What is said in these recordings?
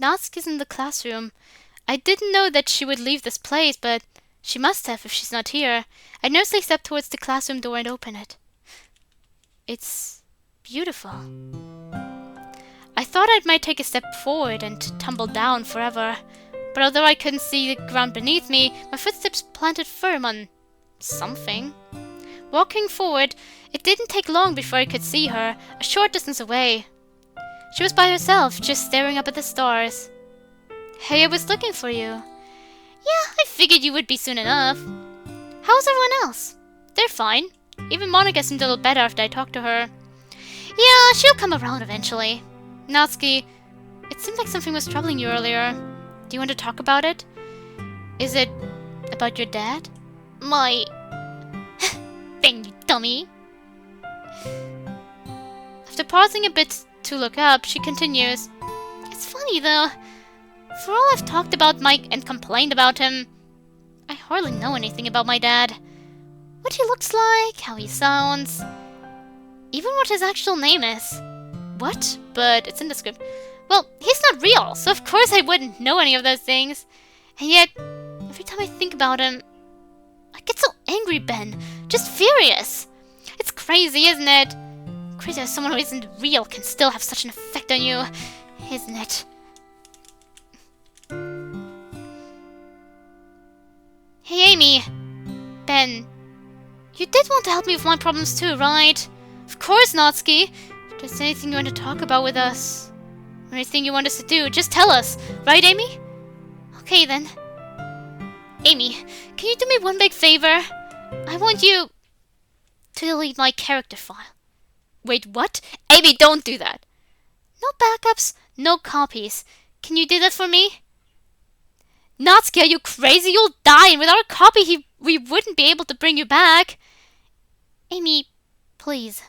Natsuki's in the classroom. I didn't know that she would leave this place, but she must have if she's not here. I nervously stepped towards the classroom door and opened it. It's beautiful. I thought I might take a step forward and tumble down forever, but although I couldn't see the ground beneath me, my footsteps planted firm on something. Walking forward, it didn't take long before I could see her, a short distance away. She was by herself, just staring up at the stars. Hey, I was looking for you. Yeah, I figured you would be soon enough. How's everyone else? They're fine. Even Monica seemed a little better after I talked to her. Yeah, she'll come around eventually. Natsuki, it seemed like something was troubling you earlier. Do you want to talk about it? Is it about your dad? My... Bang, you dummy. After pausing a bit to look up, she continues. It's funny though. For all I've talked about Mike and complained about him, I hardly know anything about my dad. What he looks like, how he sounds, even what his actual name is. What? But it's in the script. Well, he's not real, so of course I wouldn't know any of those things. And yet, every time I think about him, I get so angry, Ben. Just furious. It's crazy, isn't it? Crazy how someone who isn't real can still have such an effect on you, isn't it? Hey, Amy. Ben. You did want to help me with my problems too, right? Of course, Natsuki. If there's anything you want to talk about with us, or anything you want us to do, just tell us. Right, Amy? Okay, then. Amy, can you do me one big favor? I want you to delete my character file. Wait, what? Amy, don't do that. No backups, no copies. Can you do that for me? Natsuki, are you crazy? You'll die, and without a copy, we wouldn't be able to bring you back. Amy, please.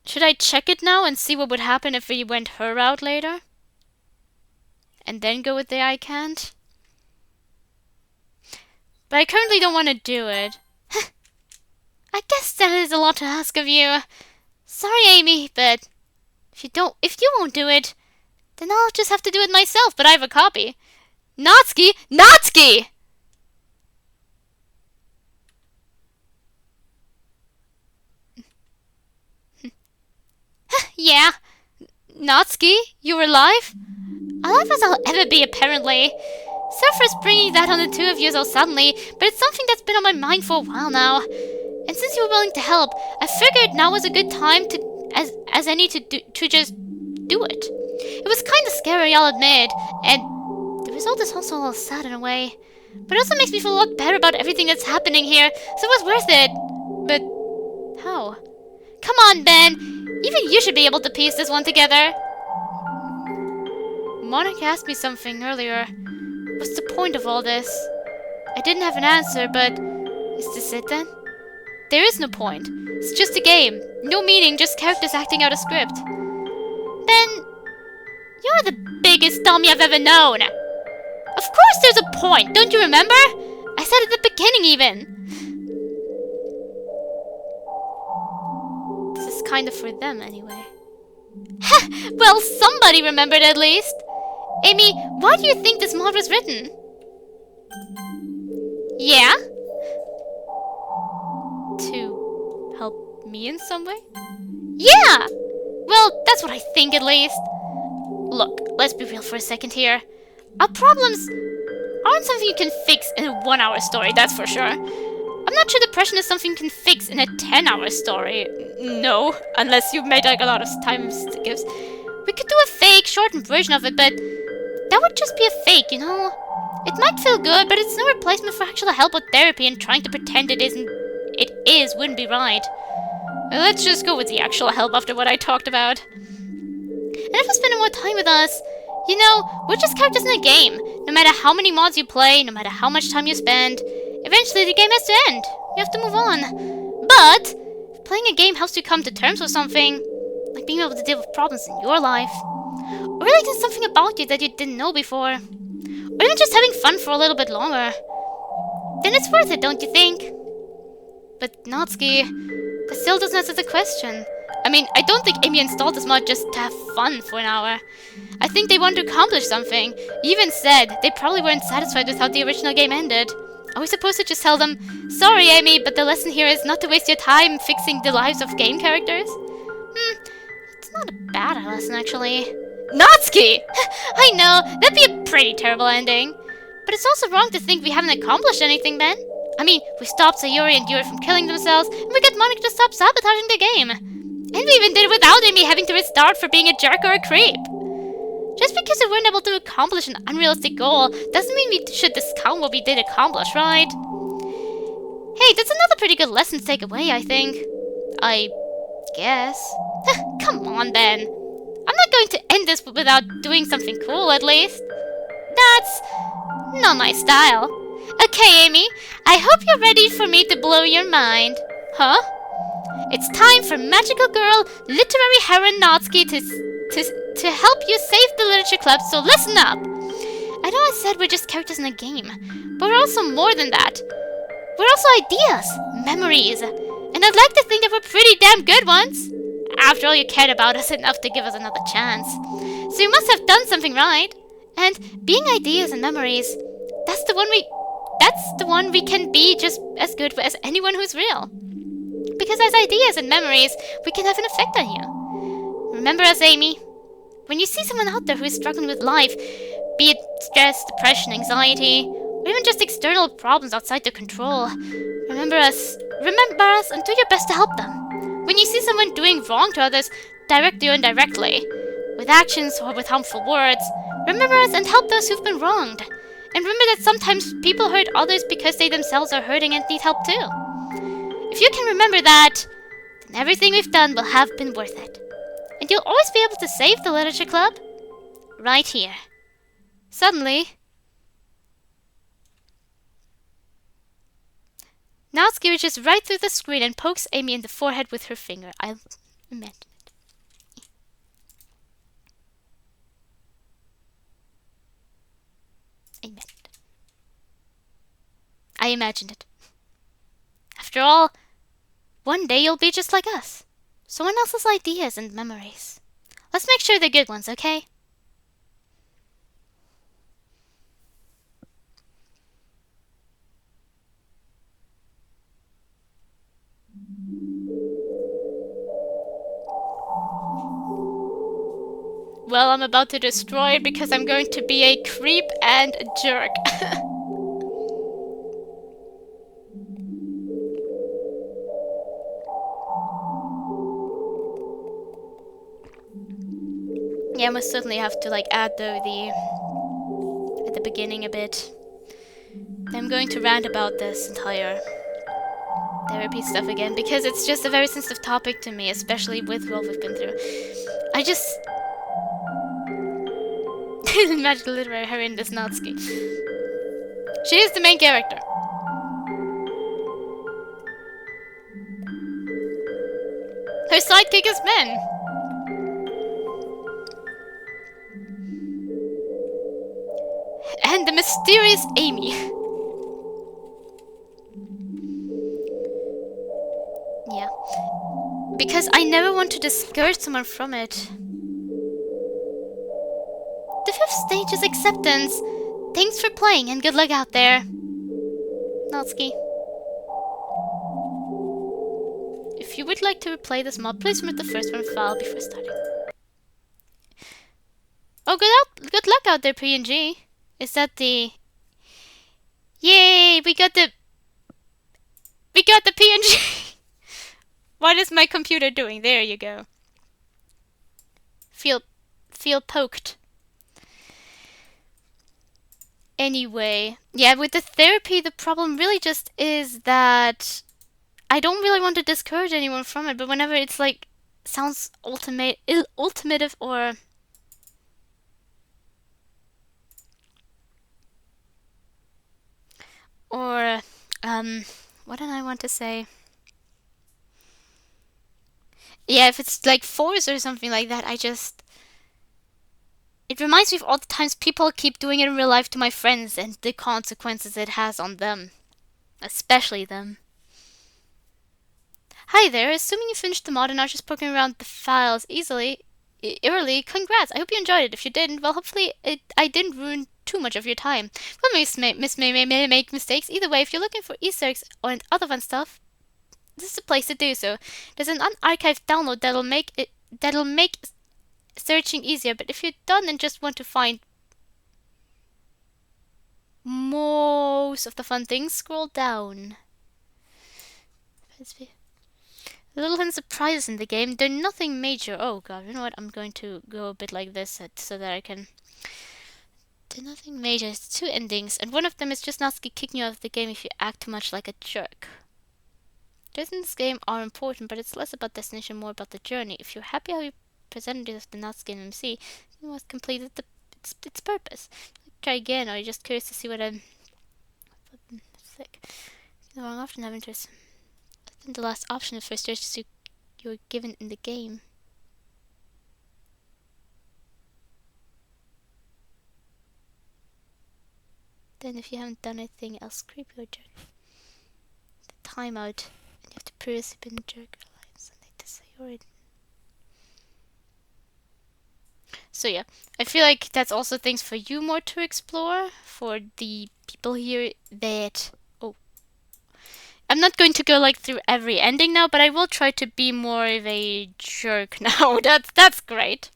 Should I check it now and see what would happen if we went her route later? And then go with the I can't? But I currently don't want to do it. I guess that is a lot to ask of you. Sorry, Amy, but if you won't do it, then I'll just have to do it myself, but I have a copy. Natsuki! Natsuki! Yeah. Natsuki, you're alive? Alive as I'll ever be, apparently. Sorry for bringing that on the two of you so suddenly, but it's something that's been on my mind for a while now. And since you were willing to help, I figured now was a good time as any to just do it. It was kind of scary, I'll admit, and the result is also a little sad in a way. But it also makes me feel a lot better about everything that's happening here, so it was worth it. But how? Come on, Ben. Even you should be able to piece this one together. Monica asked me something earlier. What's the point of all this? I didn't have an answer, but is this it then? There is no point. It's just a game. No meaning, just characters acting out a script. Ben, you're the biggest dummy I've ever known. Of course there's a point, don't you remember? I said at the beginning even. This is kind of for them anyway. Well, somebody remembered at least. Amy, why do you think this mod was written? Yeah? To help me in some way? Yeah! Well, that's what I think at least. Look, let's be real for a second here. Our problems aren't something you can fix in a 1-hour story, that's for sure. I'm not sure depression is something you can fix in a 10-hour story. No, unless you've made like a lot of time skips. We could do a fake, shortened version of it, but that would just be a fake, you know? It might feel good, but it's no replacement for actual help with therapy, and trying to pretend it wouldn't be right. Let's just go with the actual help after what I talked about. And if you're spending more time with us, you know, we're just characters in a game. No matter how many mods you play, no matter how much time you spend, eventually the game has to end. You have to move on. But if playing a game helps you come to terms with something, like being able to deal with problems in your life, or realizing something about you that you didn't know before, or even just having fun for a little bit longer, then it's worth it, don't you think? But Natsuki, That still doesn't answer the question. I mean, I don't think Amy installed this mod just to have fun for an hour. I think they wanted to accomplish something. You even said they probably weren't satisfied with how the original game ended. Are we supposed to just tell them, sorry Amy, but the lesson here is not to waste your time fixing the lives of game characters? It's not a bad lesson actually. Natsuki! I know, that'd be a pretty terrible ending. But it's also wrong to think we haven't accomplished anything then. I mean, we stopped Sayori and Yuri from killing themselves, and we got Monica to stop sabotaging the game. And we even did it without Amy having to restart for being a jerk or a creep. Just because we weren't able to accomplish an unrealistic goal doesn't mean we should discount what we did accomplish, right? Hey, that's another pretty good lesson to take away, I think. I guess. Come on, then. I'm not going to end this without doing something cool, at least. That's not my style. Okay, Amy, I hope you're ready for me to blow your mind. Huh? It's time for Magical Girl, Literary Heron Natsuki to help you save the Literature Club, so listen up! I know I said we're just characters in a game, but we're also more than that. We're also ideas, memories, and I'd like to think that we're pretty damn good ones. After all, you cared about us enough to give us another chance. So you must have done something right. And being ideas and memories, that's the one we can be just as good as anyone who's real. Because as ideas and memories, we can have an effect on you. Remember us, Amy? When you see someone out there who is struggling with life, be it stress, depression, anxiety, or even just external problems outside their control, remember us and do your best to help them. When you see someone doing wrong to others, directly or indirectly, with actions or with harmful words, remember us and help those who've been wronged. And remember that sometimes people hurt others because they themselves are hurting and need help too. If you can remember that, then everything we've done will have been worth it. And you'll always be able to save the Literature Club right here. Suddenly, Natsuki reaches right through the screen and pokes Amy in the forehead with her finger. I imagine it. I imagined it. After all, one day you'll be just like us. Someone else's ideas and memories. Let's make sure they're good ones, okay? Well, I'm about to destroy it because I'm going to be a creep and a jerk. Yeah, I must certainly have to add at the beginning a bit. I'm going to rant about this entire therapy stuff again because it's just a very sensitive topic to me, especially with what we've been through. I just Magical Literary Heroine is Natsuki. She is the main character. Her sidekick is Ben. And the mysterious Amy. Yeah. Because I never want to discourage someone from it. The fifth stage is acceptance. Thanks for playing and good luck out there. Natsuki. If you would like to replay this mod, please remove the first one file before starting. Oh, good luck out there, PNG. Is that the... Yay! We got the PNG! What is my computer doing? There you go. Feel poked. Anyway, yeah, with the therapy, the problem really just is that I don't really want to discourage anyone from it, but whenever it's sounds ultimative or... what did I want to say? Yeah, if it's force or something like that, it reminds me of all the times people keep doing it in real life to my friends and the consequences it has on them. Especially them. Hi there, assuming you finished the mod and are just poking around the files early, congrats. I hope you enjoyed it. If you didn't, well, hopefully I didn't ruin too much of your time. Well, may make mistakes. Either way, if you're looking for Easter eggs or other fun stuff, this is the place to do so. There's an unarchived download that'll make searching easier. But if you're done and just want to find most of the fun things, scroll down. Little hidden surprises in the game. They're nothing major. Oh god, you know what? I'm going to go a bit like this so that I can. They're nothing major. It's 2 endings, and one of them is just Natsuki kicking you out of the game if you act too much like a jerk. Things in this game are important, but it's less about destination, more about the journey. If you're happy how you presented it of the Natsuki and MC, you must complete its purpose. Try again, or you're just curious to see what I'm sick. The wrong option having interest. I think the last option of first search you were given in the game. Then if you haven't done anything else creepy or jerk, the timeout, and you have to previously been a jerk alliance, and they decide you're in. So yeah, I feel like that's also things for you more to explore, for the people here that... Oh. I'm not going to go like through every ending now, but I will try to be more of a jerk now. That's great.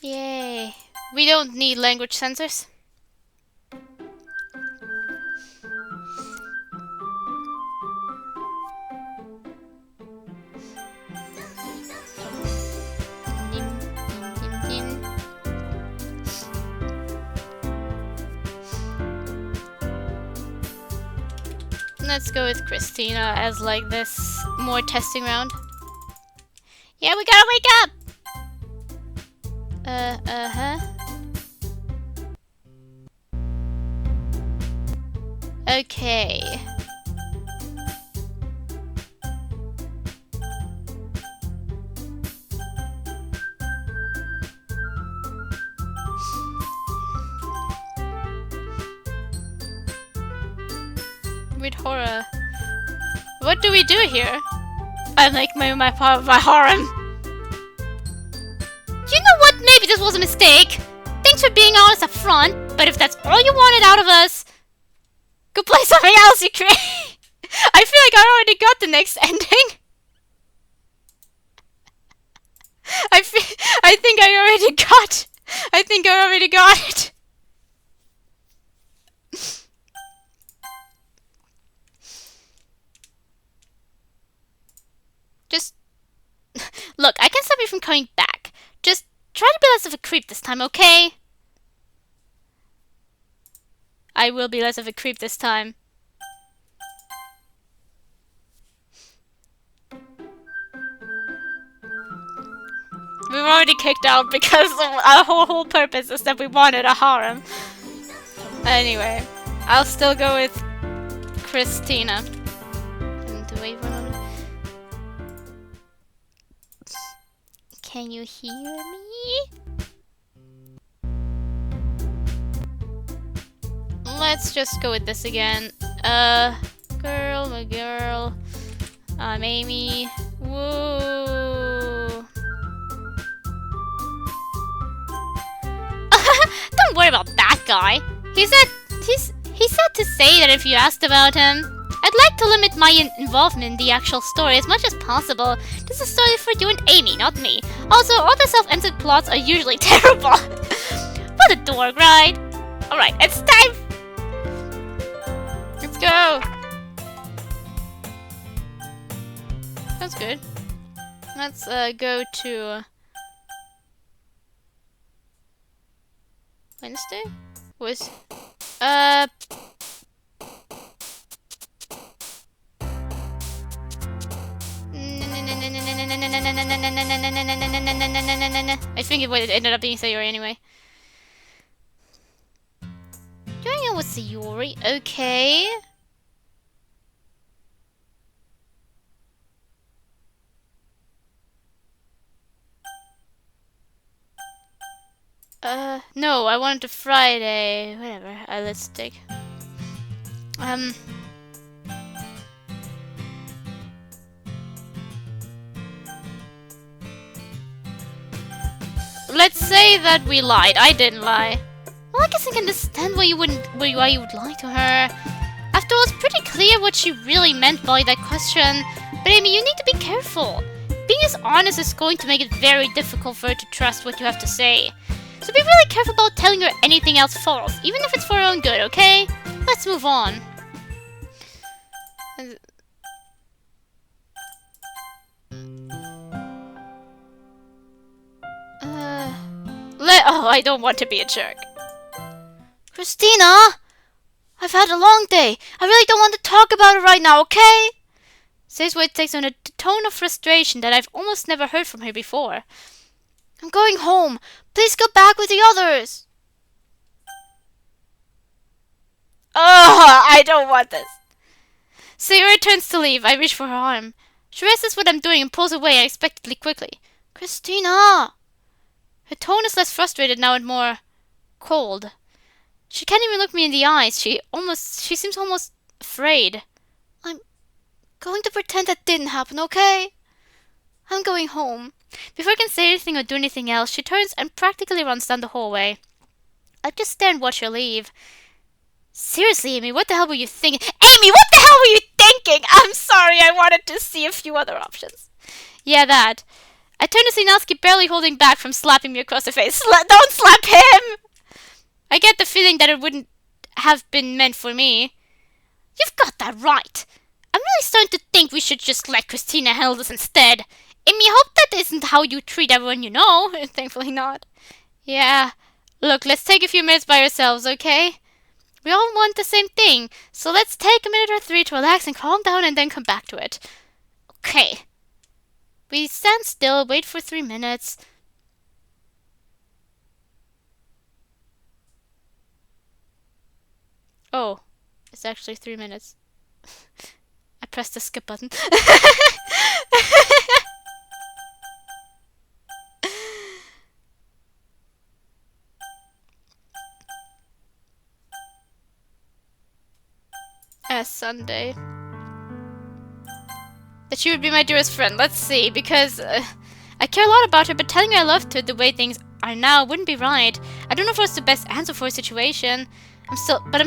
Yay. We don't need language sensors. Let's go with Christina as like this more testing round. Yeah, we gotta wake up! Okay. Weird horror. What do we do here? I like my harem. You know what? Maybe this was a mistake. Thanks for being honest up front, but if that's all you wanted out of us, go play something else, you create. I feel like I already got the next ending. I think I already got it. Just look, I can stop you from coming back. Just try to be less of a creep this time, okay? I will be less of a creep this time. We were already kicked out because our whole purpose is that we wanted a harem. Anyway, I'll still go with Christina. Can you hear me? Let's just go with this again. Girl, my girl. I'm Amy. Woo. Don't worry about that guy. He said to say that if you asked about him, I'd like to limit my involvement in the actual story as much as possible. This is a story for you and Amy, not me. Also, all the self-ended plots are usually terrible. What a dork, right? Alright, it's time. Let's go. That's good. Let's go to Wednesday? Was I think it ended up being Sayori anyway. Going on with Sayori, okay. No, I wanted a Friday. Whatever. Let's take. Let's say that we lied. I didn't lie. Well, I guess I can understand why you would lie to her. After all, it's pretty clear what she really meant by that question. But Amy, you need to be careful. Being as honest is going to make it very difficult for her to trust what you have to say. So be really careful about telling her anything else false, even if it's for her own good, okay? Let's move on. Oh, I don't want to be a jerk. Christina! I've had a long day. I really don't want to talk about it right now, okay? Say's voice takes on a tone of frustration that I've almost never heard from her before. I'm going home. Please go back with the others. Oh, I don't want this. Sayori turns to leave. I reach for her arm. She realizes what I'm doing and pulls away unexpectedly quickly. Christina! Her tone is less frustrated now and more cold. She can't even look me in the eyes. She seems almost afraid. I'm going to pretend that didn't happen, okay? I'm going home. Before I can say anything or do anything else, she turns and practically runs down the hallway. I just stand and watch her leave. Seriously, Amy, what the hell were you thinking? Amy, what the hell were you thinking? I'm sorry, I wanted to see a few other options. Yeah, that. I turn to see Natsuki barely holding back from slapping me across the face. Don't slap him! I get the feeling that it wouldn't have been meant for me. You've got that right. I'm really starting to think we should just let Christina handle this instead. Amy, I hope that isn't how you treat everyone you know. Thankfully not. Yeah. Look, let's take a few minutes by ourselves, okay? We all want the same thing, so let's take a minute or three to relax and calm down and then come back to it. Okay. We stand still, wait for 3 minutes. Oh, it's actually 3 minutes. I pressed the skip button. Sunday. That she would be my dearest friend. Let's see, because I care a lot about her, but telling her I loved her the way things are now wouldn't be right. I don't know if it's the best answer for a situation. I'm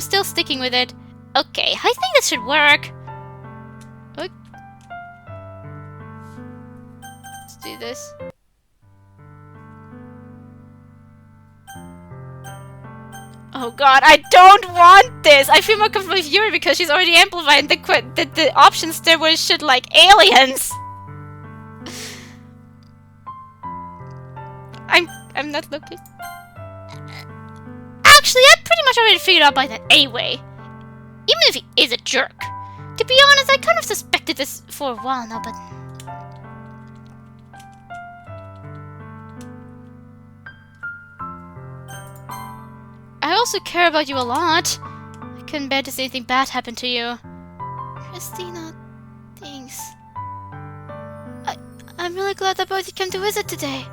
still sticking with it. Okay, I think this should work. Okay. Let's do this. Oh god, I don't want this! I feel more comfortable with Yuri because she's already amplified the options there were shit like aliens! I'm not looking. Actually, I pretty much already figured out by that anyway. Even if he is a jerk. To be honest, I kind of suspected this for a while now, but... I also care about you a lot. I couldn't bear to see anything bad happen to you. Christina, thanks. I'm really glad that both of you came to visit today.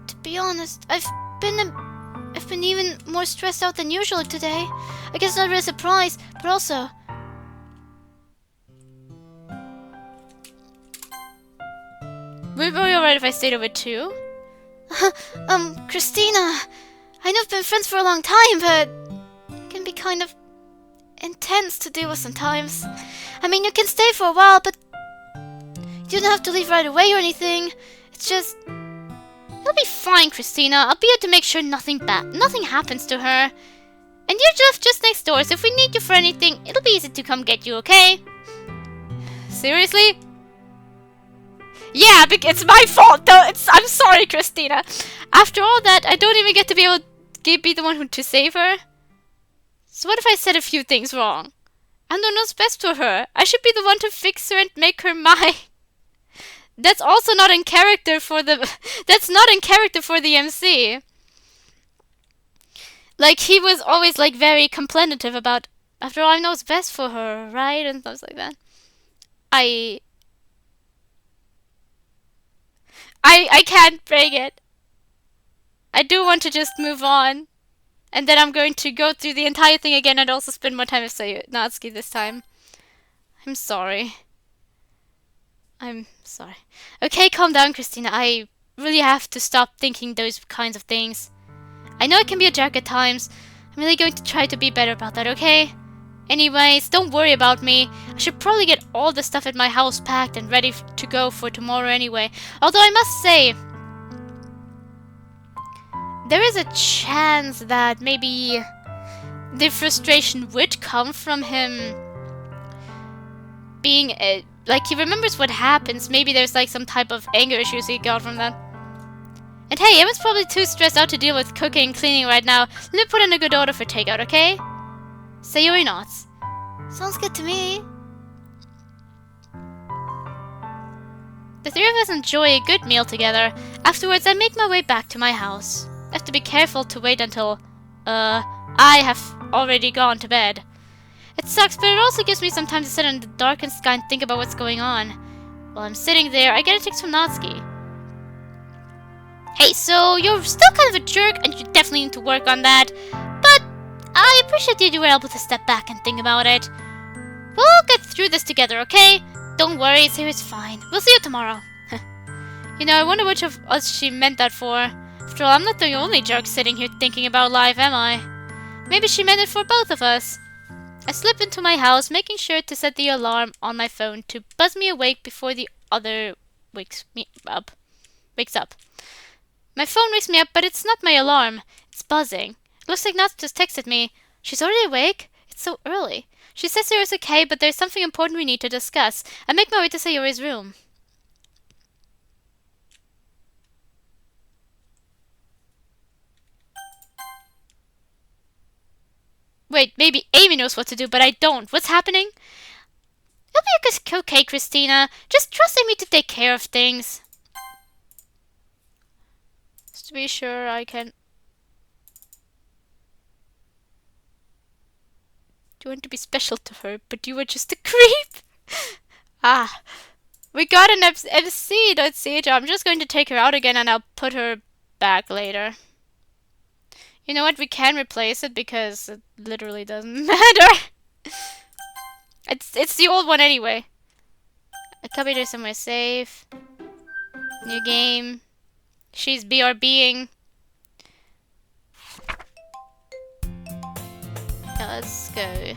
To be honest, I've been even more stressed out than usual today. I guess not really a surprise, but also... Would it be alright if I stayed over too? Christina... I know I've been friends for a long time, but it can be kind of intense to deal with sometimes. I mean, you can stay for a while, but you don't have to leave right away or anything. It's just... It'll be fine, Christina. I'll be here to make sure nothing happens to her. And you're just next door, so if we need you for anything, it'll be easy to come get you, okay? Seriously? Yeah, it's my fault, though. I'm sorry, Christina. After all that, I don't even get to be the one to save her. So what if I said a few things wrong? I don't know what's best for her. I should be the one to fix her and make her mine. That's also not in character for the... That's not in character for the MC. Like, he was always, like, very complainative about... After all, I know what's best for her, right? And stuff like that. I can't bring it. I do want to just move on. And then I'm going to go through the entire thing again and also spend more time with Natsuki this time. I'm sorry. I'm sorry. Okay, calm down, Christina. I really have to stop thinking those kinds of things. I know I can be a jerk at times. I'm really going to try to be better about that, okay? Anyways, don't worry about me. I should probably get all the stuff at my house packed and ready to go for tomorrow anyway. Although I must say, there is a chance that maybe the frustration would come from him being like he remembers what happens. Maybe there's like some type of anger issues he got from that. And hey, Emma's probably too stressed out to deal with cooking and cleaning right now. Let me put in a good order for takeout, okay? Sayori nods. Sounds good to me. The three of us enjoy a good meal together. Afterwards, I make my way back to my house. I have to be careful to wait until, I have already gone to bed. It sucks, but it also gives me some time to sit in the darkened sky and think about what's going on. While I'm sitting there, I get a text from Natsuki. Hey, so you're still kind of a jerk, and you definitely need to work on that. But I appreciate that you were able to step back and think about it. We'll get through this together, okay? Don't worry, it's fine. We'll see you tomorrow. You know, I wonder which of us she meant that for. After all, I'm not the only jerk sitting here thinking about life, am I? Maybe she meant it for both of us. I slip into my house, making sure to set the alarm on my phone to buzz me awake before the other wakes up. My phone wakes me up, but it's not my alarm. It's buzzing. It looks like Nats just texted me. She's already awake? It's so early. She says Sayori's okay, but there's something important we need to discuss. I make my way to Sayori's room. Wait, maybe Amy knows what to do, but I don't. What's happening? It'll be okay, Christina. Just trusting me to take care of things. Just to be sure I can... You want to be special to her, but you were just a creep. Ah, we got an MC.ch. I'm just going to take her out again and I'll put her back later. You know what? We can replace it because it literally doesn't matter. It's the old one anyway. I copied her somewhere safe. New game. She's BRBing. Now let's go.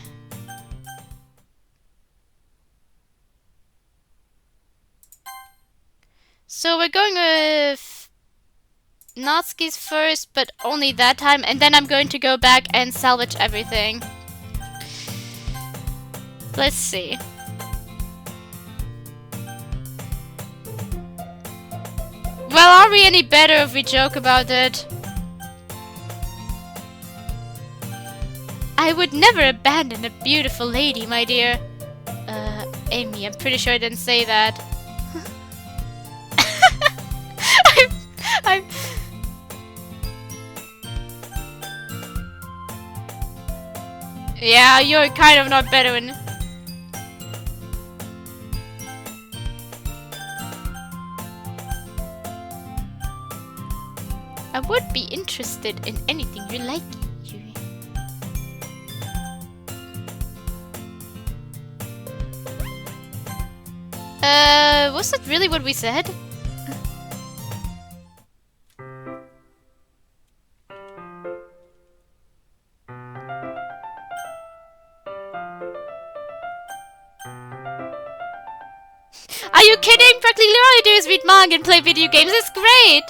So we're going with Natsuki's first, but only that time, and then I'm going to go back and salvage everything. Let's see. Well, are we any better if we joke about it? I would never abandon a beautiful lady, my dear. Amy, I'm pretty sure I didn't say that. I'm... Yeah, you're kind of not better in... I would be interested in anything you like, Yuri. Was that really what we said? Are you kidding? Practically all I do is read manga and play video games. It's great!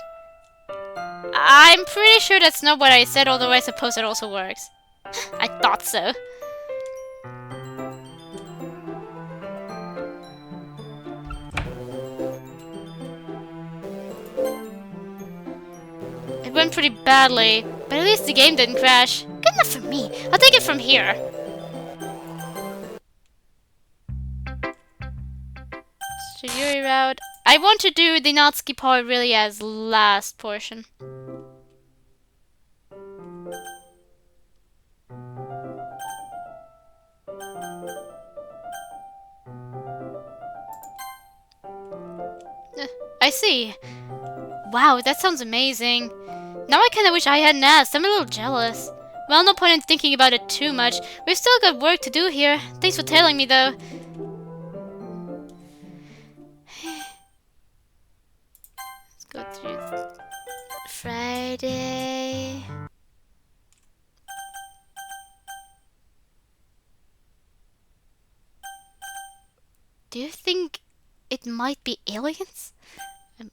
I'm pretty sure that's not what I said, although I suppose it also works. I thought so. It went pretty badly, but at least the game didn't crash. Good enough for me. I'll take it from here. Yuri route. I want to do the Natsuki part really as last portion. I see. Wow, that sounds amazing. Now I kinda wish I hadn't asked. I'm a little jealous. Well, no point in thinking about it too much. We've still got work to do here. Thanks for telling me, though. Let's go through Friday. Do you think it might be aliens?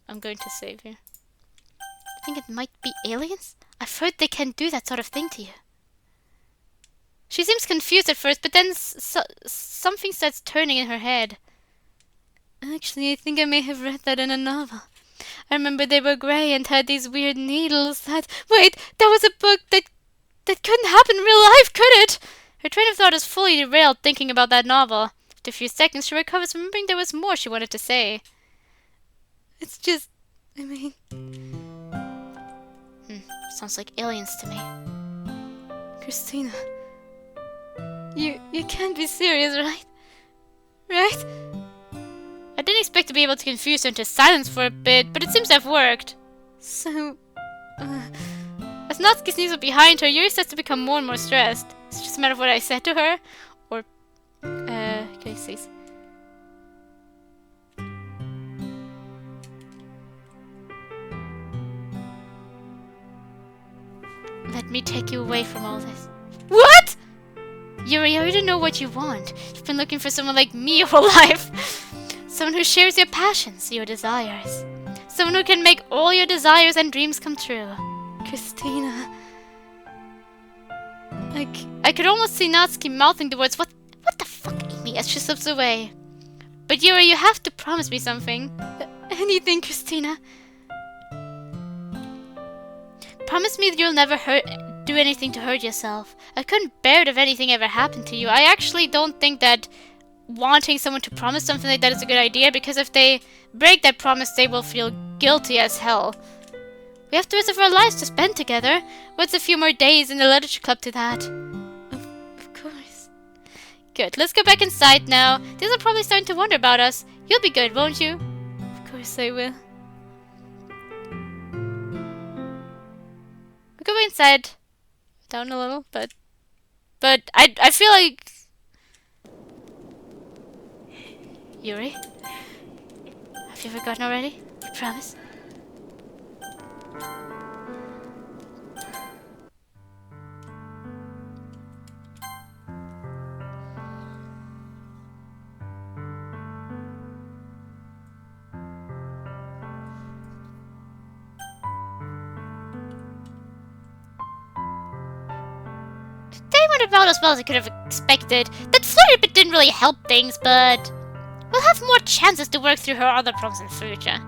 I'm going to save here. I think it might be aliens? I've heard they can do that sort of thing to you. She seems confused at first, but then something starts turning in her head. Actually, I think I may have read that in a novel. I remember they were grey and had these weird needles that... Wait, that was a book that couldn't happen in real life, could it? Her train of thought is fully derailed thinking about that novel. After a few seconds, she recovers, remembering there was more she wanted to say. It's just... I mean... sounds like aliens to me. Christina... You can't be serious, right? Right? I didn't expect to be able to confuse her into silence for a bit, but it seems to have worked. So... As Natsuki sneezes behind her, Yuri starts to become more and more stressed. It's just a matter of what I said to her. Or... can I say... Let me take you away from all this. What?! Yuri, I already know what you want. You've been looking for someone like me your whole life. Someone who shares your passions, your desires. Someone who can make all your desires and dreams come true. Christina... I could almost see Natsuki mouthing the words, What the fuck, Amy, as she slips away. But Yuri, you have to promise me something. Anything, Christina. Promise me that you'll never do anything to hurt yourself. I couldn't bear it if anything ever happened to you. I actually don't think that wanting someone to promise something like that is a good idea, because if they break that promise, they will feel guilty as hell. We have the rest of our lives to spend together. What's a few more days in the literature club to that? Of course. Good, let's go back inside now. These are probably starting to wonder about us. You'll be good, won't you? Of course I will. We'll go inside. Down a little, but I feel like... Yuri? Have you forgotten already? You promise? They went about as well as I could have expected. That flurry bit didn't really help things, but we'll have more chances to work through her other problems in the future.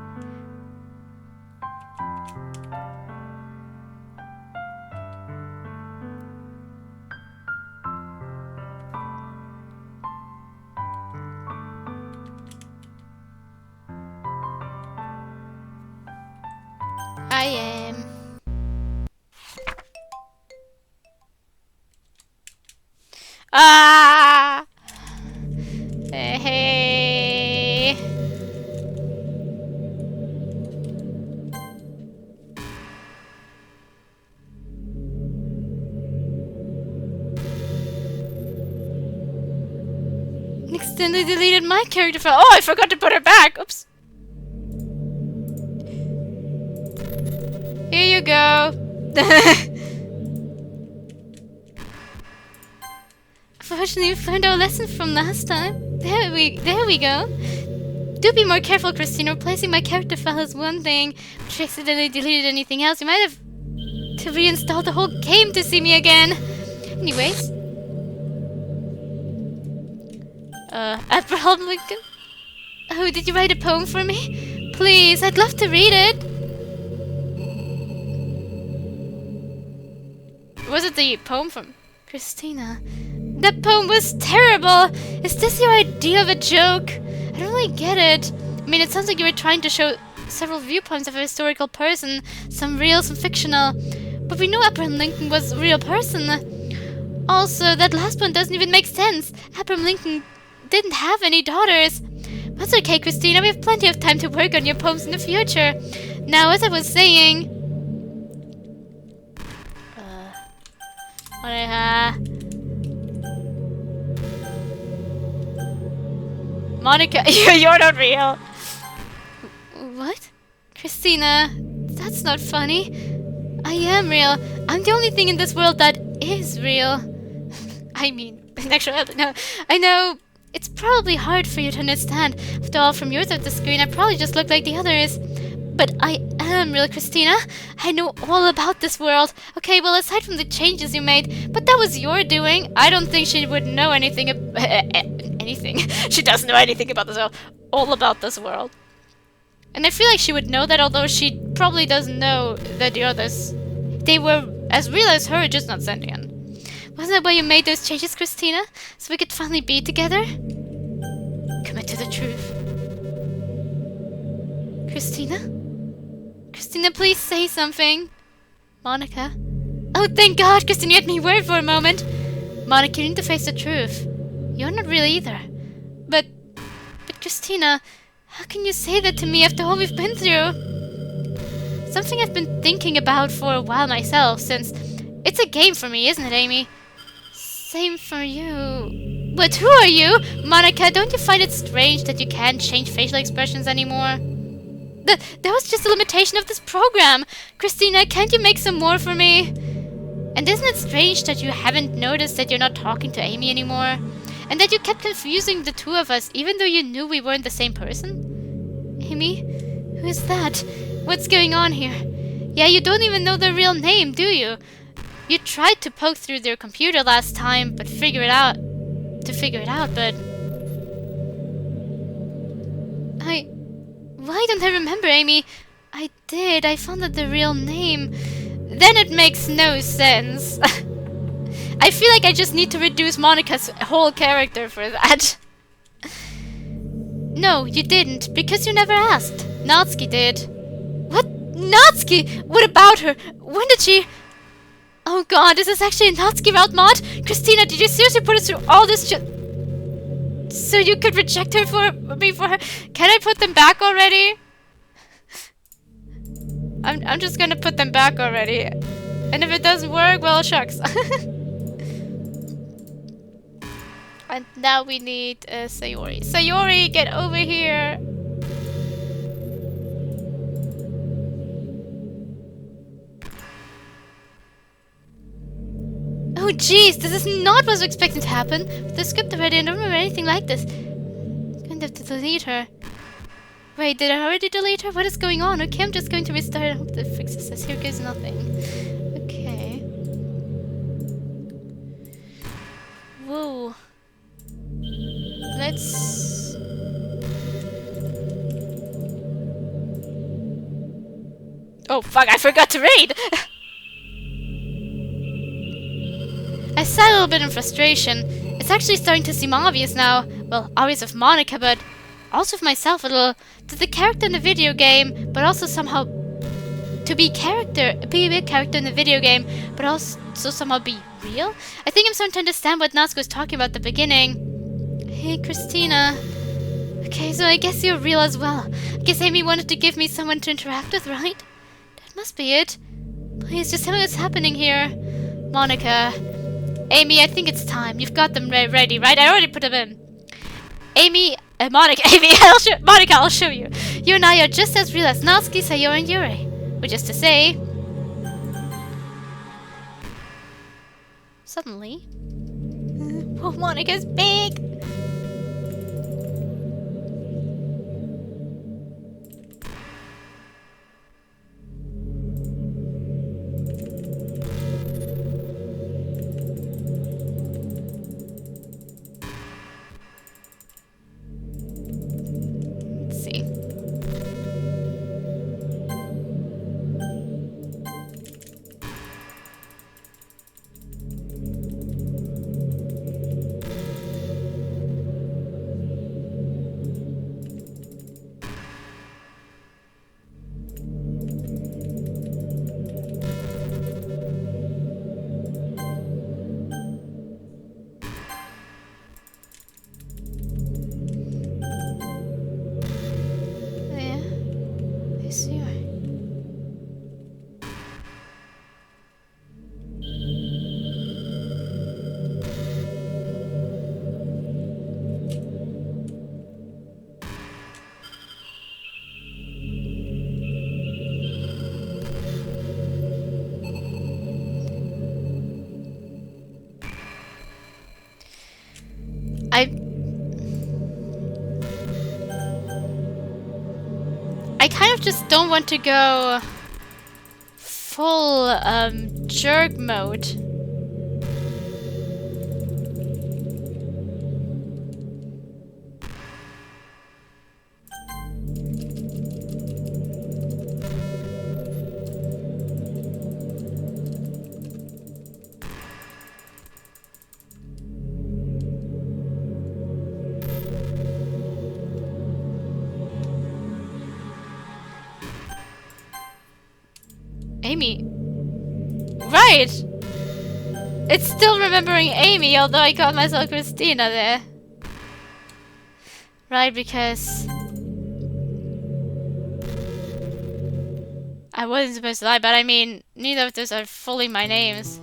I am. Ah! Hey. Accidentally deleted my character file. Oh, I forgot to put her back. Oops. Here you go. Unfortunately, we've learned our lesson from last time. There we go. Do be more careful, Christina. Replacing my character file is one thing. If you accidentally deleted anything else, you might have to reinstall the whole game to see me again. Anyways. Abraham Lincoln? Oh, did you write a poem for me? Please, I'd love to read it. Was it the poem from Christina? That poem was terrible! Is this your idea of a joke? I don't really get it. I mean, it sounds like you were trying to show several viewpoints of a historical person. Some real, some fictional. But we know Abraham Lincoln was a real person. Also, that last one doesn't even make sense. Abraham Lincoln didn't have any daughters. That's okay, Christina. We have plenty of time to work on your poems in the future. Now, as I was saying... Monica. Monica, you're not real. What? Christina, that's not funny. I am real. I'm the only thing in this world that is real. I mean, actually, no. I know it's probably hard for you to understand. After all, from your side of the screen, I probably just look like the others. But I am real, Christina. I know all about this world. Okay, well, aside from the changes you made, but that was your doing. I don't think she would know anything anything. She doesn't know anything about this world. All about this world. And I feel like she would know that, although she probably doesn't know that the others, they were as real as her, just not sentient. Wasn't that why you made those changes, Christina? So we could finally be together? Commit to the truth. Christina? Christina, please say something. Monica? Oh, thank God, Christina, you had me worried for a moment. Monica, you need to face the truth. You're not real either. But Christina, how can you say that to me after all we've been through? Something I've been thinking about for a while myself, since it's a game for me, isn't it, Amy? Same for you. But who are you? Monica, don't you find it strange that you can't change facial expressions anymore? That was just a limitation of this program. Christina, can't you make some more for me? And isn't it strange that you haven't noticed that you're not talking to Amy anymore? And that you kept confusing the two of us, even though you knew we weren't the same person? Amy? Who is that? What's going on here? Yeah, you don't even know their real name, do you? You tried to poke through their computer last time, but figure it out, but... Why don't I remember, Amy? I did, I found out the real name. Then it makes no sense. I feel like I just need to reduce Monica's whole character for that. No, you didn't, because you never asked. Natsuki did. What? Natsuki? What about her? When did she... Oh God, is this actually a Natsuki route mod? Christina, did you seriously put us through all this so you could reject her for me for her? Can I put them back already? I'm just gonna put them back already. And if it doesn't work, well, shucks. And now we need Sayori. Sayori, get over here! Oh jeez, this is not what I was expecting to happen. With the script already, I don't remember anything like this. I'm going to have to delete her. Wait, did I already delete her? What is going on? Okay, I'm just going to restart. I hope that fixes this. Here goes nothing. Okay. Whoa. Let's... Oh fuck, I forgot to read! I sighed a little bit in frustration. It's actually starting to seem obvious now. Well, obvious of Monica, but also of myself a little. To the character in the video game, but also somehow to be a character in the video game, but also somehow be real. I think I'm starting to understand what Natsuko was talking about at the beginning. Hey, Christina. Okay, so I guess you're real as well. I guess Amy wanted to give me someone to interact with, right? That must be it. Please, just tell me what's happening here. Monica. Amy, I think it's time. You've got them ready, right? I already put them in. Amy, Monica, Amy, Monica, I'll show you. You and I are just as real as Natsuki, Sayori, and Yuri. Which is to say... Suddenly... Oh, Monica's big! kind of just don't want to go full jerk mode. Amy. Right! It's still remembering Amy, although I called myself Christina there. Right, because I wasn't supposed to lie, but I mean, neither of those are fully my names.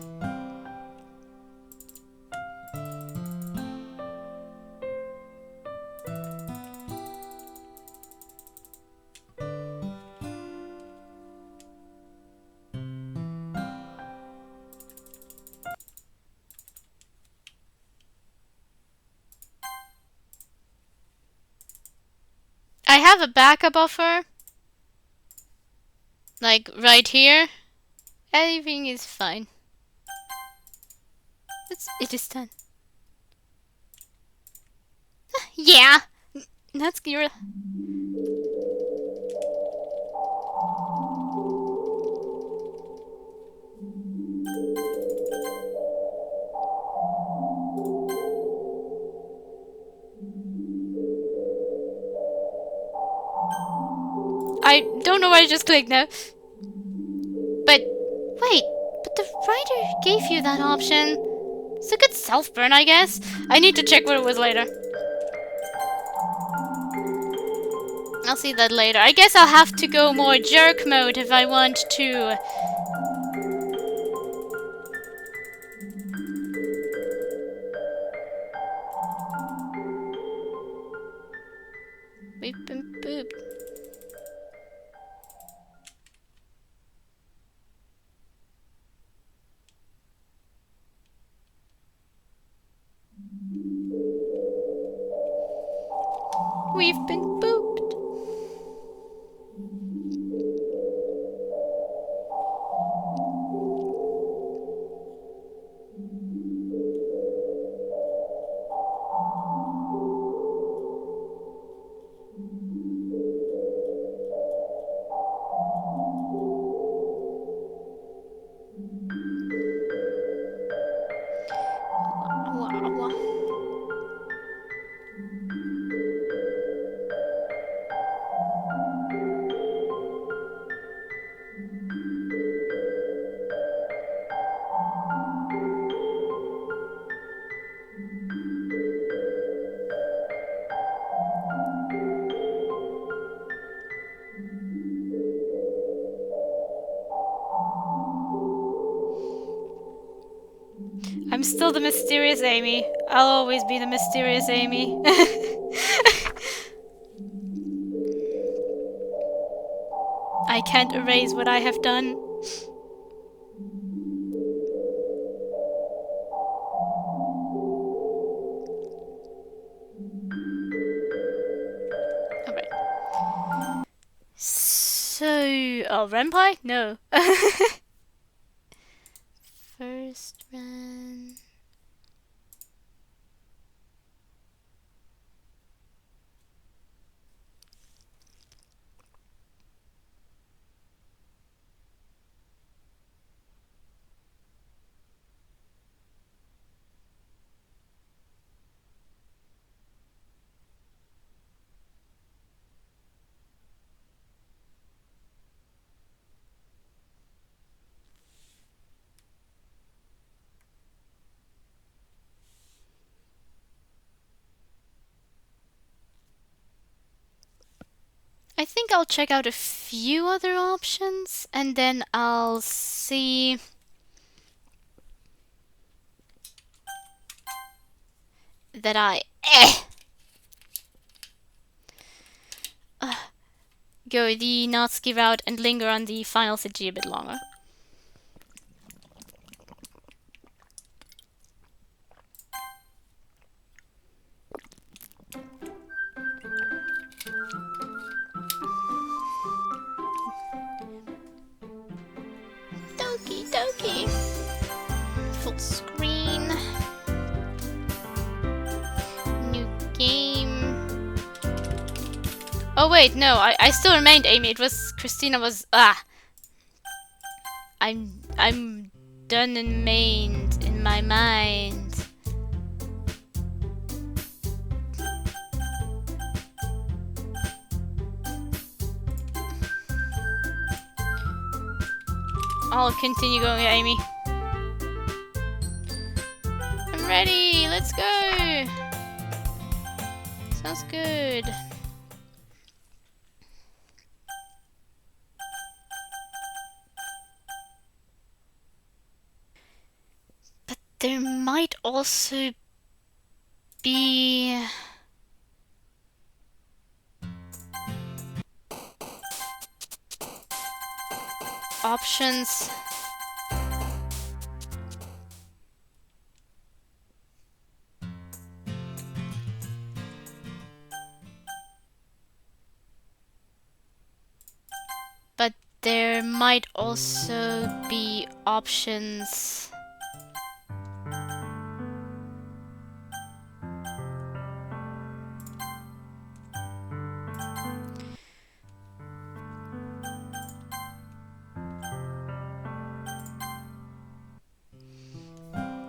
I have a backup offer. Like, right here. Everything is fine. It is done. Yeah! That's your... I don't know why I just clicked now. But, wait, but the writer gave you that option. It's a good self-burn, I guess. I need to check what it was later. I'll see that later. I guess I'll have to go more jerk mode if I want to... We've been booped. We've been booped. I'm still the mysterious Amy. I'll always be the mysterious Amy. I can't erase what I have done. Alright. So... Oh, Renpai? No. First run... I think I'll check out a few other options, and then I'll see... that I... go the Natsuki route and linger on the final city a bit longer. Screen. New game. Oh wait, no, I still remained Amy. It was Christina was I'm done and mained in my mind. I'll continue going, Amy. I'm ready. Let's go. Sounds good. But there might also be options. But there might also be options.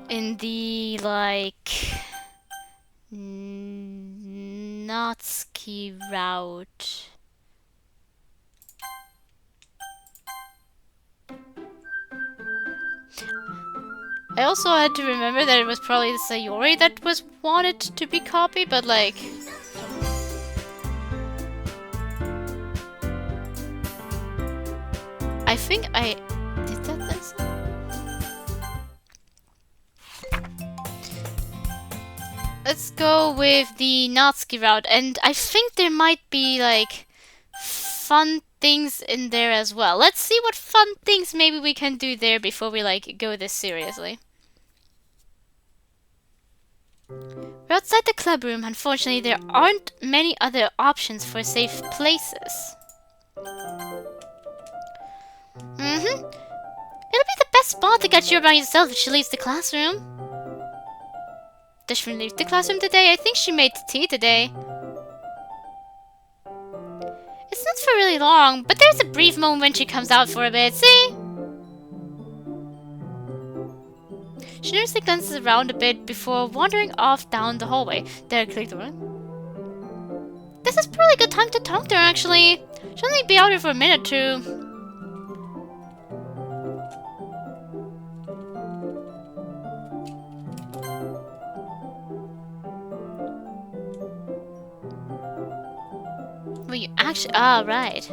In the, like, Natsuki route. I also had to remember that it was probably the Sayori that was wanted to be copied, but like... I think I... did that this? Let's go with the Natsuki route, and I think there might be like fun things in there as well. Let's see what fun things maybe we can do there before we like go this seriously. We're outside the club room. Unfortunately, there aren't many other options for safe places. It'll be the best spot to catch you by yourself if she leaves the classroom. Does she leave the classroom today? I think she made tea today. It's not for really long, but there's a brief moment when she comes out for a bit, see? She nervously glances around a bit before wandering off down the hallway. There, click the one. This is probably a good time to talk to her, actually. She'll only be out here for a minute or two. Well, you actually... ah, right.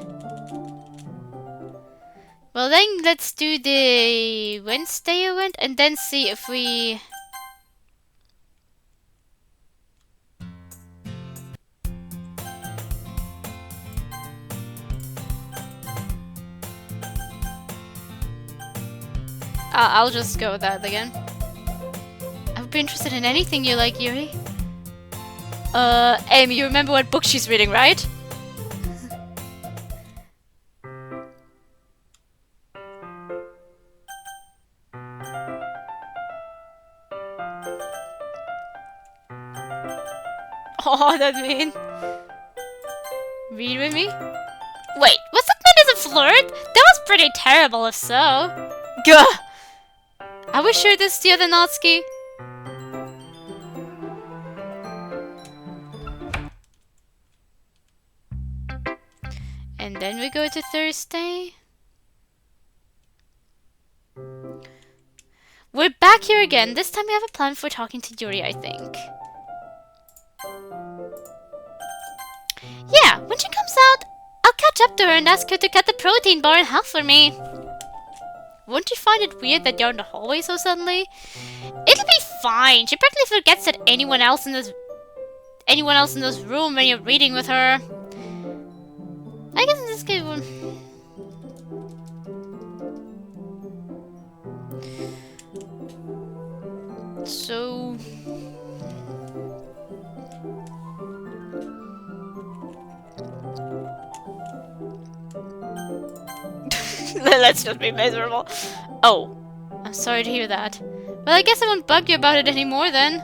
Well, then let's do the Wednesday event and then see if we... I'll just go with that again. I would be interested in anything you like, Yuri. Amy, you remember what book she's reading, right? Oh, that mean. Read with me? Wait, was that meant as a flirt? That was pretty terrible if so. Gah! Are we sure this is the other Natsuki? And then we go to Thursday. We're back here again. This time we have a plan for talking to Yuri, I think. Yeah, when she comes out, I'll catch up to her and ask her to cut the protein bar in half for me. Won't you find it weird that you're in the hallway so suddenly? It'll be fine. She practically forgets that anyone else in this room when you're reading with her. I guess in this case, so let's just be miserable. Oh, I'm sorry to hear that. Well, I guess I won't bug you about it anymore then.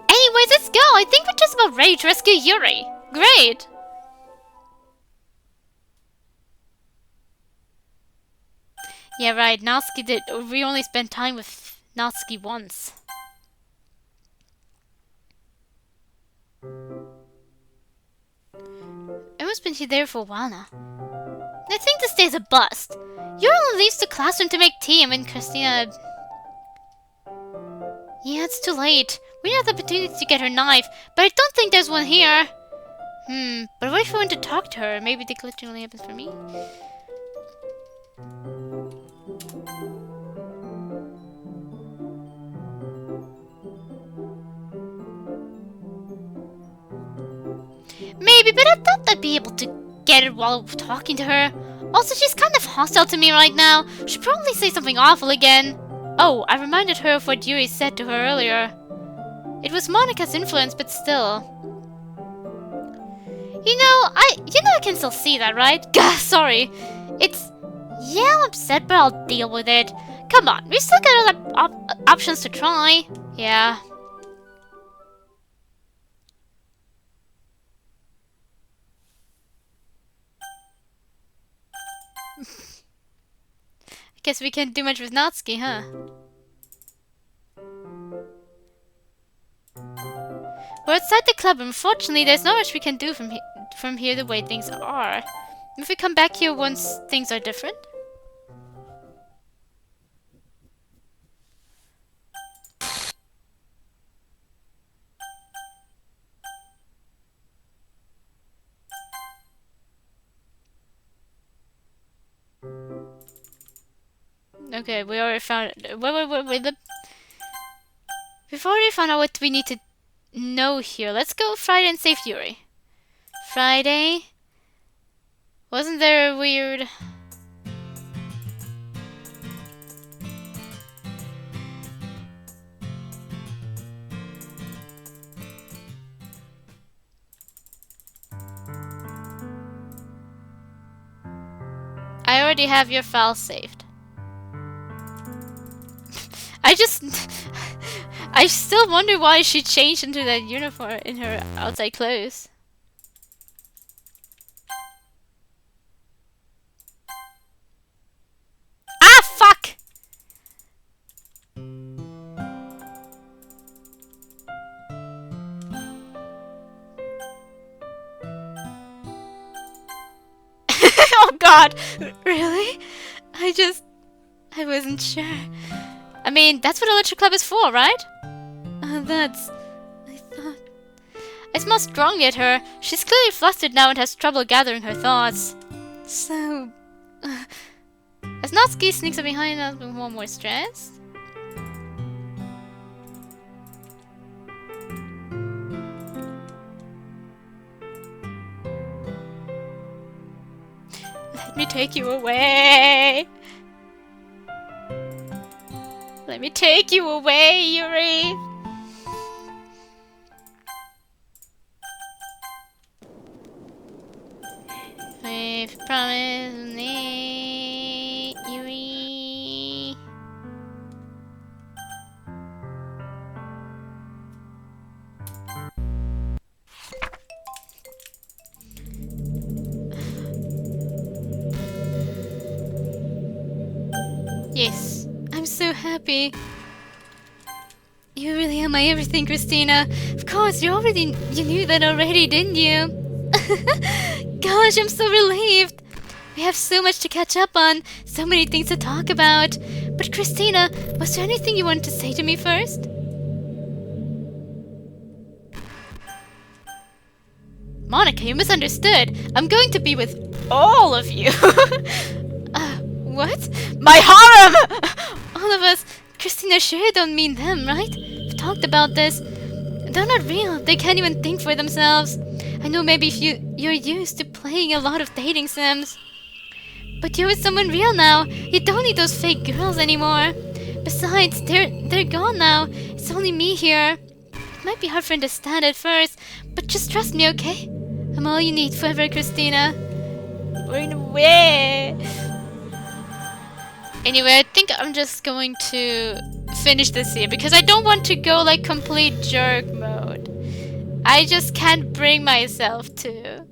Anyways, let's go! I think we're just about ready to rescue Yuri. Great! Yeah, right, Natsuki did. We only spent time with Natsuki once. Everyone's been there for a while now. I think this day's a bust. Yuri only leaves the classroom to make tea, and when Christina... Yeah, it's too late. We had the opportunity to get her knife, but I don't think there's one here. But what if we went to talk to her? Maybe the glitching only happens for me? Maybe, but I thought I'd be able to get it while talking to her. Also, she's kind of hostile to me right now. She'll probably say something awful again. Oh, I reminded her of what Yuri said to her earlier. It was Monika's influence, but still. You know, I can still see that, right? Gah, sorry. It's... Yeah, I'm upset, but I'll deal with it. Come on, we've still got other options to try. Yeah. Guess we can't do much with Natsuki, huh? We're outside the club. Unfortunately, there's not much we can do from here the way things are. If we come back here once things are different? Okay, we already found... Wait, we've already found out what we need to know here. Let's go Friday and save Yuri. Friday? Wasn't there a weird... I already have your file saved. I still wonder why she changed into that uniform in her outside clothes. Ah, fuck! Oh god! Really? I wasn't sure. I mean, that's what a lecture club is for, right? I thought... I smell strongly at her. She's clearly flustered now and has trouble gathering her thoughts. So... as Natsuki sneaks up behind us with one more stress. Let me take you away! Let me take you away, Yuri! We've promised me, Yuri. Yes, I'm so happy. You really are my everything, Christina. Of course, you knew that already, didn't you? Gosh, I'm so relieved. We have so much to catch up on, so many things to talk about. But Christina, was there anything you wanted to say to me first? Monika, you misunderstood. I'm going to be with all of you. What? My harem! All of us. Christina, sure don't mean them, right? We've talked about this. They're not real. They can't even think for themselves. I know maybe if you're used to playing a lot of dating sims. But you're with someone real now. You don't need those fake girls anymore. Besides, they're gone now. It's only me here. It might be hard for you to understand at first, but just trust me, okay? I'm all you need forever, Christina. We're in a way. Anyway, I think I'm just going to finish this here because I don't want to go like complete jerk mode. I just can't bring myself to.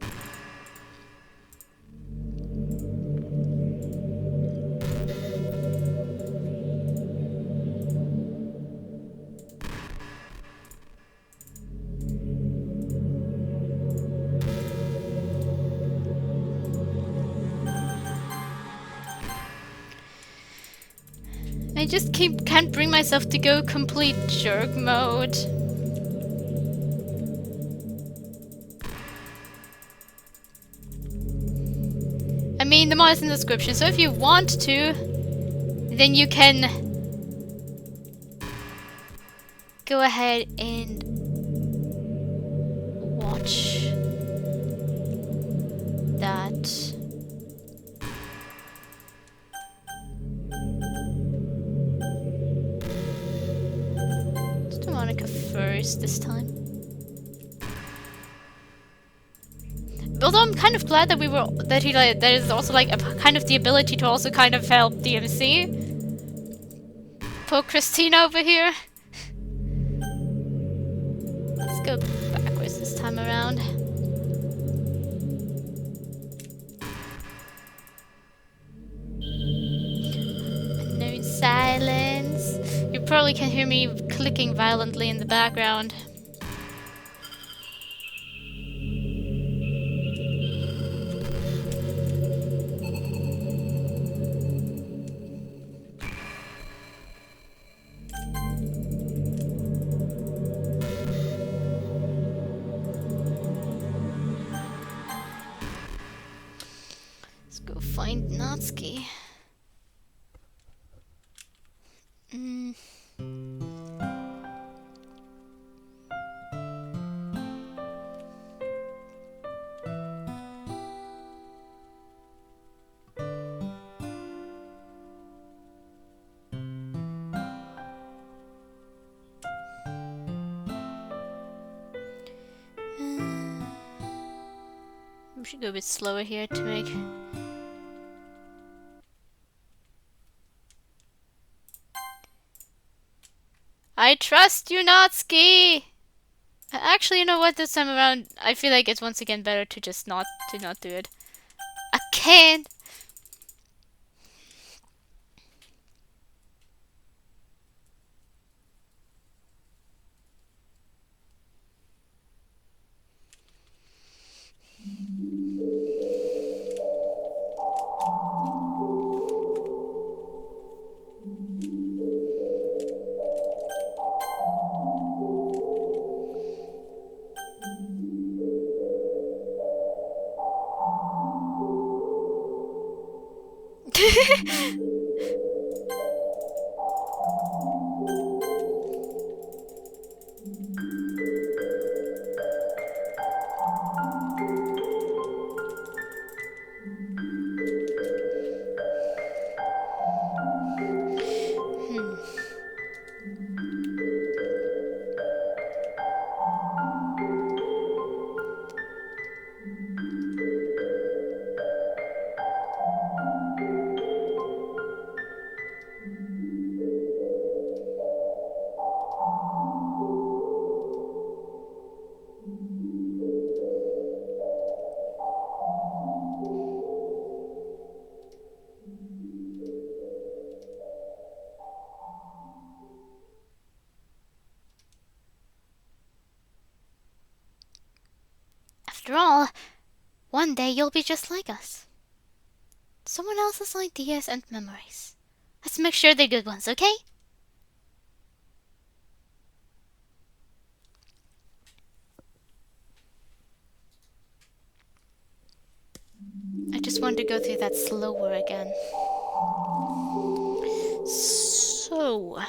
I just can't bring myself to go complete jerk mode. I mean, the mod is in the description, so if you want to, then you can go ahead and watch that. Let's do Monica first this time. Although I'm kind of glad that there is also like a kind of the ability to also kind of help DMC. Poor Christina over here. Let's go backwards this time around. Unknown silence. You probably can hear me clicking violently in the background. Find Natsuki. We should go a bit slower here to make. I trust you, Natsuki! Actually, you know what? This time around, I feel like it's once again better to just not do it. I can't! After all, one day you'll be just like us. Someone else's ideas and memories. Let's make sure they're good ones, okay? I just want to go through that slower again. So...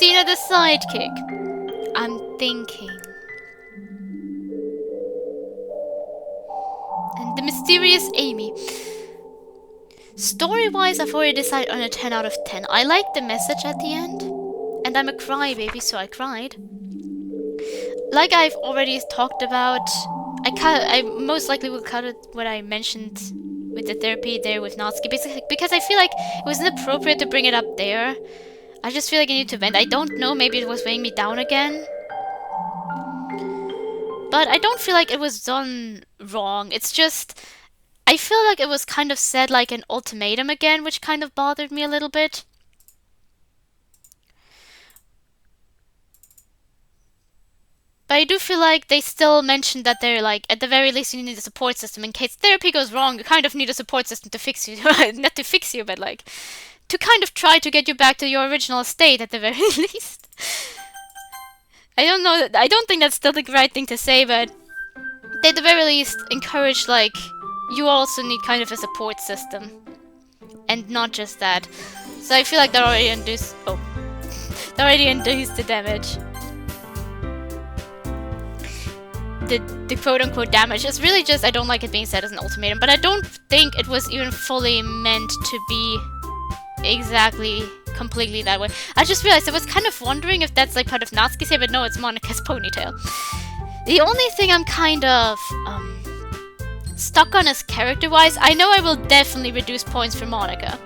Christina the sidekick. I'm thinking. And the mysterious Amy. Story-wise, I've already decided on a 10 out of 10. I like the message at the end. And I'm a crybaby, so I cried. Like I've already talked about, I most likely will cut it what I mentioned with the therapy there with Natsuki, basically because I feel like it was inappropriate to bring it up there. I just feel like I need to vent. I don't know, maybe it was weighing me down again. But I don't feel like it was done wrong. It's just, I feel like it was kind of said like an ultimatum again, which kind of bothered me a little bit. But I do feel like they still mentioned that they're like, at the very least you need a support system. In case therapy goes wrong, you kind of need a support system to fix you. Not to fix you, but like, to kind of try to get you back to your original state at the very least. I don't know, I don't think that's still the right thing to say, but they at the very least encourage like, you also need kind of a support system. And not just that. So I feel like that already induced, that already induced the damage. The quote-unquote damage is really just, I don't like it being said as an ultimatum, but I don't think it was even fully meant to be exactly, completely that way. I just realized I was kind of wondering if that's like part of Natsuki's hair, but no, it's Monika's ponytail. The only thing I'm kind of stuck on is character-wise, I know I will definitely reduce points for Monika.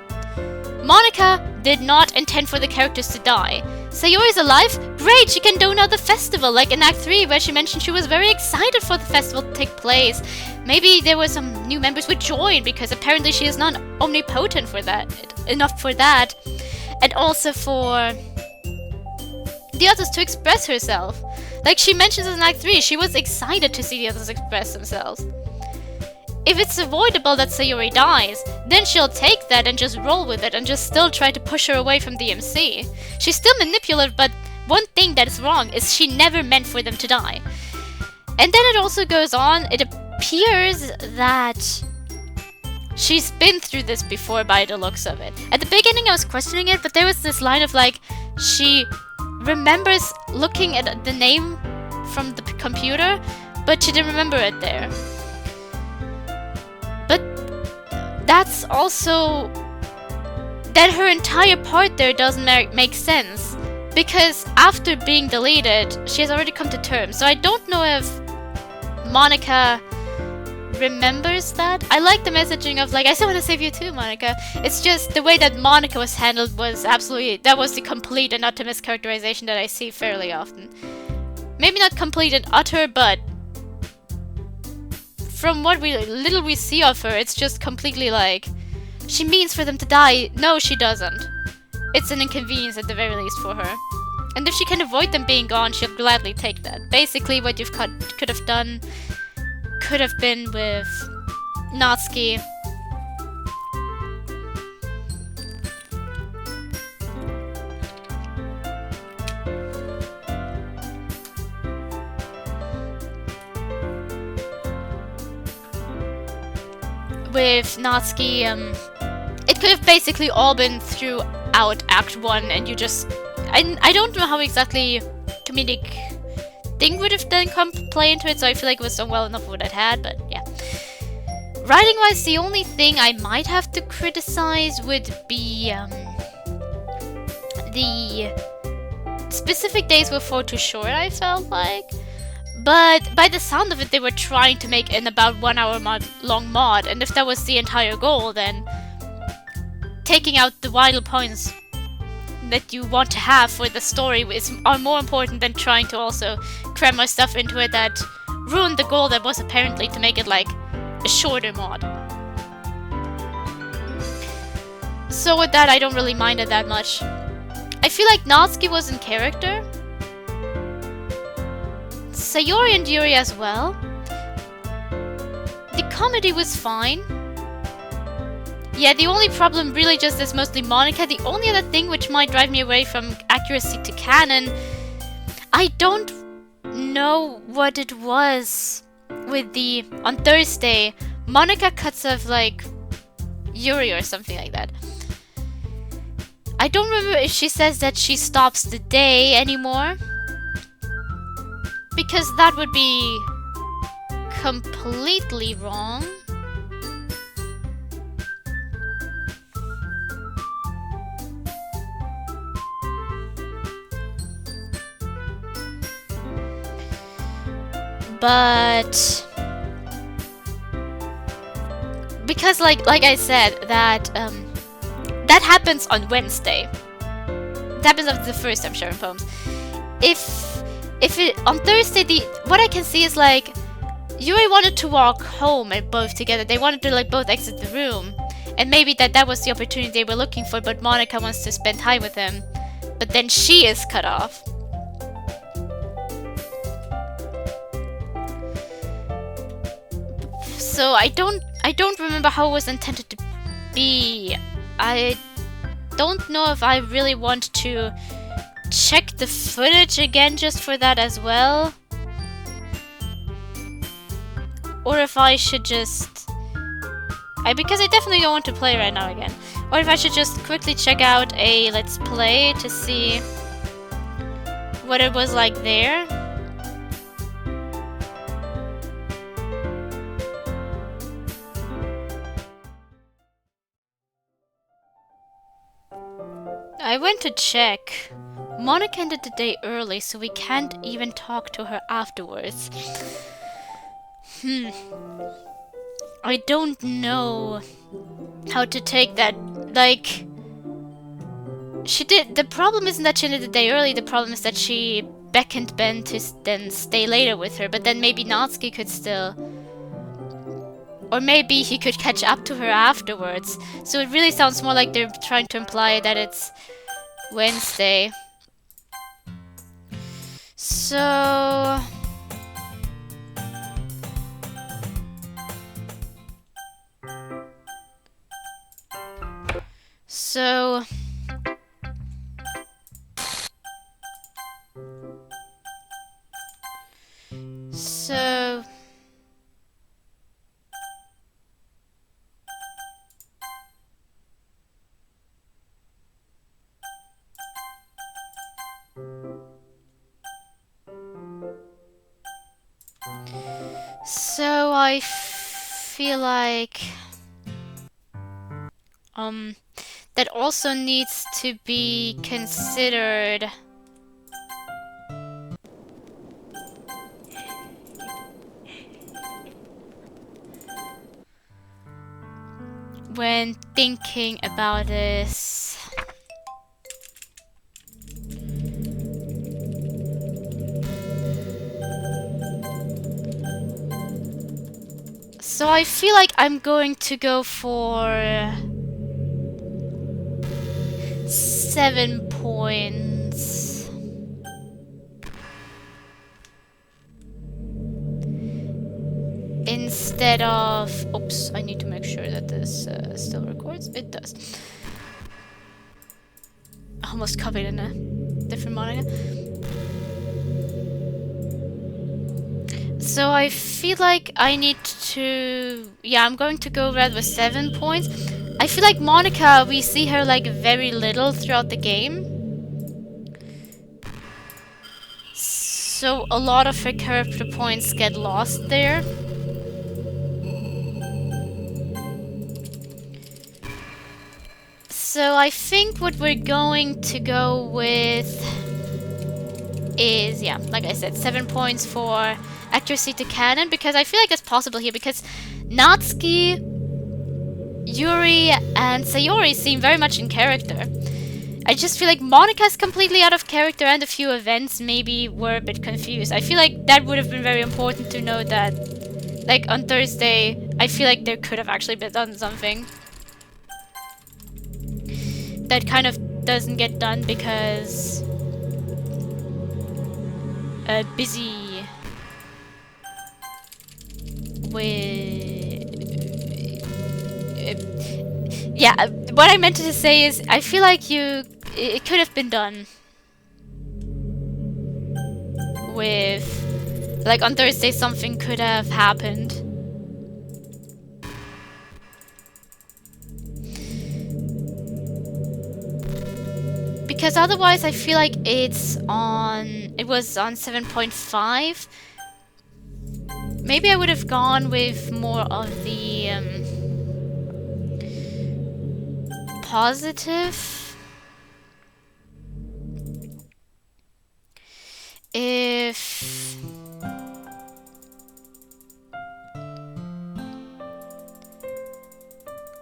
Monika did not intend for the characters to die. Sayori's alive? Great, she can do another festival, like in Act 3, where she mentioned she was very excited for the festival to take place. Maybe there were some new members would join, because apparently she is not omnipotent for that, enough for that. And also for the others to express herself. Like she mentions in Act 3, she was excited to see the others express themselves. If it's avoidable that Sayori dies, then she'll take that and just roll with it and just still try to push her away from the MC. She's still manipulative, but one thing that is wrong is she never meant for them to die. And then it also goes on, it appears that she's been through this before by the looks of it. At the beginning I was questioning it, but there was this line of like, she remembers looking at the name from the computer, but she didn't remember it there. But that's also that her entire part there doesn't make sense, because after being deleted she has already come to terms. So I don't know if Monika remembers that. I like the messaging of like, I still want to save you too, Monika. It's just the way that Monika was handled was absolutely, that was the complete and utter mischaracterization that I see fairly often. Maybe not complete and utter, but from what little we see of her, it's just completely like, she means for them to die. No, she doesn't. It's an inconvenience at the very least for her. And if she can avoid them being gone, she'll gladly take that. Basically, what you could have done could have been with Natsuki. With Natsuki, it could have basically all been throughout Act 1, and you just... I don't know how exactly comedic thing would have then come to play into it, so I feel like it was done well enough for what it had, but yeah. Writing-wise, the only thing I might have to criticize would be the specific days were far too short, I felt like. But by the sound of it, they were trying to make an about 1 hour long mod, and if that was the entire goal, then taking out the vital points that you want to have for the story are more important than trying to also cram more stuff into it that ruined the goal that was apparently to make it like a shorter mod. So with that, I don't really mind it that much. I feel like Natsuki was in character. Sayori and Yuri as well. The comedy was fine. Yeah, the only problem really just is mostly Monika. The only other thing which might drive me away from accuracy to canon, I don't know what it was with the... On Thursday, Monika cuts off like Yuri or something like that. I don't remember if she says that she stops the day anymore. Because that would be completely wrong. But because like I said, that that happens on Wednesday. It happens after the first time sharing poems. If it on Thursday, what I can see is like Yuri wanted to walk home and both together. They wanted to like both exit the room, and maybe that was the opportunity they were looking for. But Monica wants to spend time with him, but then she is cut off. So I don't remember how it was intended to be. I don't know if I really want to check the footage again just for that as well. Or if I should just... because I definitely don't want to play right now again. Or if I should just quickly check out a Let's Play to see what it was like there. I went to check. Monica ended the day early, so we can't even talk to her afterwards. I don't know how to take that. Like, she did. The problem isn't that she ended the day early, the problem is that she beckoned Ben to then stay later with her, but then maybe Natsuki could still... Or maybe he could catch up to her afterwards. So it really sounds more like they're trying to imply that it's Wednesday. So... So... So I feel like that also needs to be considered when thinking about this. So I feel like I'm going to go for 7 points. Instead of... Oops, I need to make sure that this still records. It does. Almost copied in a different monitor. So I feel like I need to... Yeah, I'm going to go red with 7 points. I feel like Monica, we see her like very little throughout the game. So a lot of her character points get lost there. So I think what we're going to go with is, yeah, like I said, 7 points for accuracy to canon, because I feel like it's possible here, because Natsuki, Yuri, and Sayori seem very much in character. I just feel like Monica's completely out of character, and a few events maybe were a bit confused. I feel like that would have been very important to know that, like, on Thursday, I feel like there could have actually been done something that kind of doesn't get done because busy with... yeah, what I meant to say is I feel like it could have been done with, like, on Thursday something could have happened. Because otherwise I feel like it was on 7.5. Maybe I would have gone with more of the positive. If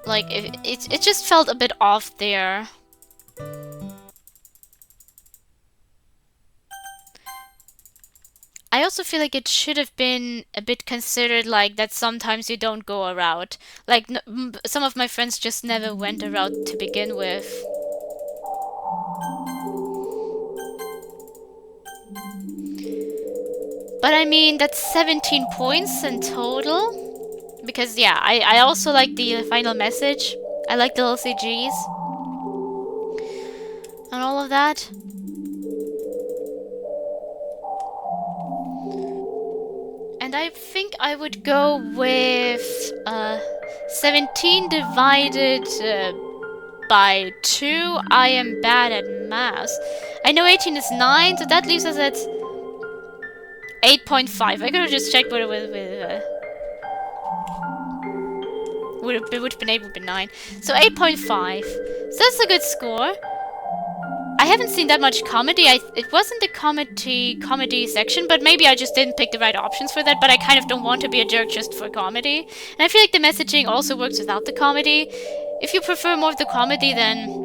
like it just felt a bit off there. I also feel like it should have been a bit considered, like that sometimes you don't go a route. Like some of my friends just never went a route to begin with. But I mean, that's 17 points in total. Because yeah, I also like the final message. I like the LCGs. And all of that. And I think I would go with 17 divided by 2. I am bad at math. I know 18 is 9, so that leaves us at 8.5. I could have just checked what it was with. Would have been able to be 9. So 8.5. So that's a good score. I haven't seen that much comedy. It wasn't the comedy section, but maybe I just didn't pick the right options for that. But I kind of don't want to be a jerk just for comedy. And I feel like the messaging also works without the comedy. If you prefer more of the comedy, then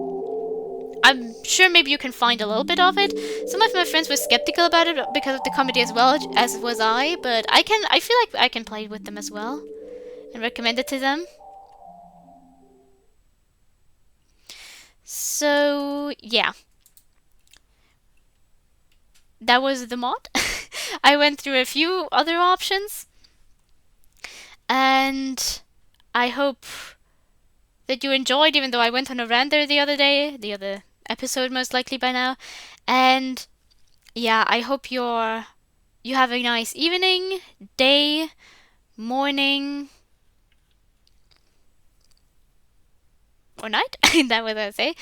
I'm sure maybe you can find a little bit of it. Some of my friends were skeptical about it because of the comedy as well, as was I. But I feel like I can play with them as well and recommend it to them. So yeah. That was the mod. I went through a few other options, and I hope that you enjoyed, even though I went on a rant there the other day, the other episode most likely by now. And yeah, I hope you have a nice evening, day, morning, or night. That was what I say.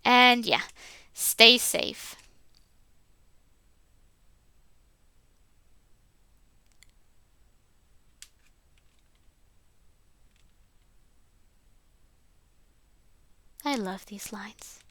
And yeah, stay safe. I love these lines.